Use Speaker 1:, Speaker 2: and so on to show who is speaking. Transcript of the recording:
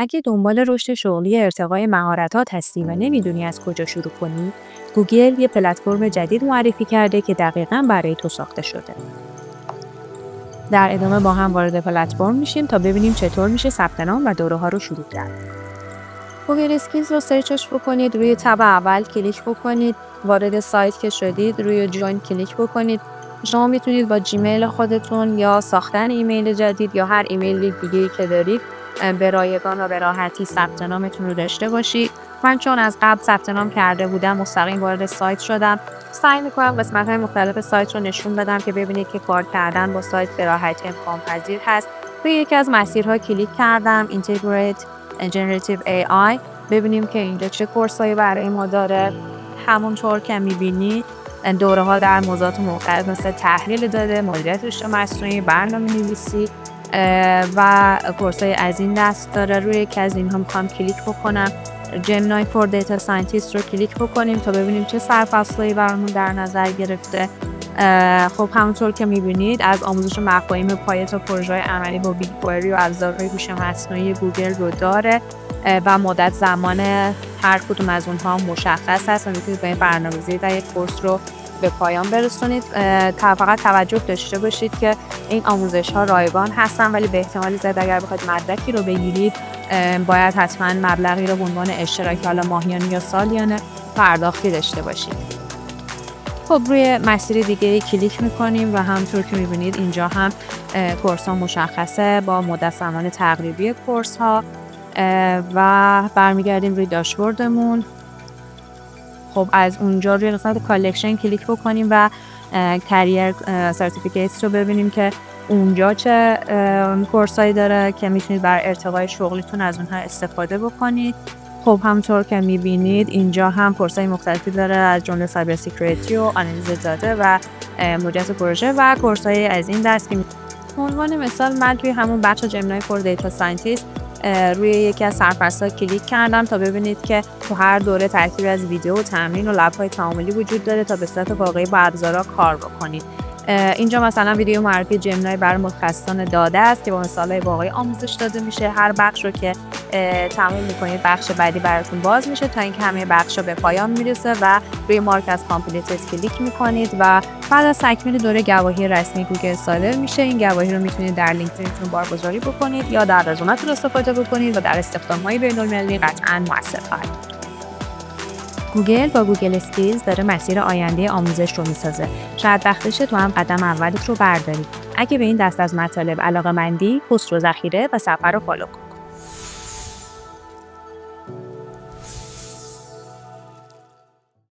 Speaker 1: اگه دنبال رشد شغلی یا ارتقای مهارتات هستی و نمیدونی از کجا شروع کنی، گوگل یه پلتفرم جدید معرفی کرده که دقیقاً برای تو ساخته شده. در ادامه با هم وارد پلتفرم میشیم تا ببینیم چطور میشه ثبت نام و دوره‌ها رو شروع کرد. گوگل اسکیلز رو سرچش بکنید، روی تب اول کلیک بکنید، وارد سایت که شدید روی جوین کلیک بکنید. شما میتونید با جیمیل خودتون یا ساختن ایمیل جدید یا هر ایمیل دیگه‌ای که دارید به رایگان و به راحتی ثبت نامتون رو داشته باشید. من چون از قبل ثبت نام کرده بودم مستقیم وارد سایت شدم. سعی می‌کنم قسمت‌های مختلف سایت رو نشون بدم که ببینید که کار کردن با سایت به راحتی امکان پذیر هست. روی یکی از مسیرها کلیک کردم، Integrate Generative AI. ببینیم که اینجا چه کورسایی برای ما داره. همونطور که می‌بینید دوره‌ها در موضوعات مختلف مثل تحلیل داده، مدیریت هوش مصنوعی، برنامه‌نویسی و کورسای از این دست داره. روی یکی از اینها می‌خوام کلیک بکنم. Gemini for Data Scientist رو کلیک بکنیم تا ببینیم چه سرفصلایی برامون در نظر گرفته. خب همونطور که می‌بینید از آموزش مفاهیم پایه تا پروژه‌های عملی با بیگ کوئری و ابزارهای هوش مصنوعی گوگل رو داره و مدت زمان هر کدوم از اونها مشخص هست و میتونید با این برنامه‌ریزی در یک کورس رو به پایان برسونید. فقط توجه داشته باشید که این آموزش‌ها رایگان هستن، ولی به احتمال زیاد اگر بخواید مدرکی رو بگیرید باید حتما مبلغی رو به عنوان اشتراک حالا ماهیانه یا سالیانه پرداختی داشته باشید. خب روی مسیر دیگه کلیک میکنیم و همونطور که میبینید اینجا هم کورس ها مشخصه با مدت زمان تقریبی کورس ها و برمیگردیم روی داشبوردمون. خب از اونجا روی قسمت کالکشن کلیک بکنیم و کریر سرتیفیکیتس رو ببینیم که اونجا چه کورسایی داره که میتونید برای ارتقای شغلیتون از اونها استفاده بکنید. خب همونطور که میبینید اینجا هم کورسای مختلفی داره از جمله سایبر سکیوریتی و آنالیز داده و مدیریت پروژه و کورسای از این دست که به عنوان مثال من توی همون بخش جمینای فور دیتا ساینتیست روی یکی از سرفصل‌ها کلیک کردم تا ببینید که تو هر دوره ترکیب از ویدیو و تمرین و لب‌های تعاملی وجود داره تا به صورت واقعی با ابزارها کار بکنید. اینجا مثلا ویدیو معرفی جمینای برای متخصصان داده است که با مثال‌های واقعی آموزش داده میشه. هر بخش رو که تمرین می‌کنید بخش بعدی براتون باز میشه تا اینکه همه بخش‌ها به پایان میرسه و روی مارک از کامپلیتد کلیک می‌کنید و بعد از تکمیل دوره گواهی رسمی گوگل صادر میشه. این گواهی رو میتونید در لینکدینتون بارگذاری بکنید یا در رزومتون استفاده بکنید و در استخدام‌های بین‌المللی قطعاً موثر خواهد بود. گوگل با گوگل اسکیلز داره مسیر آینده آموزش رو میسازه. شاید وقتشه تو هم قدم اولت رو برداری. اگه به این دست از مطالب علاقه‌مندی، پست رو ذخیره و صفحه رو فالو کن.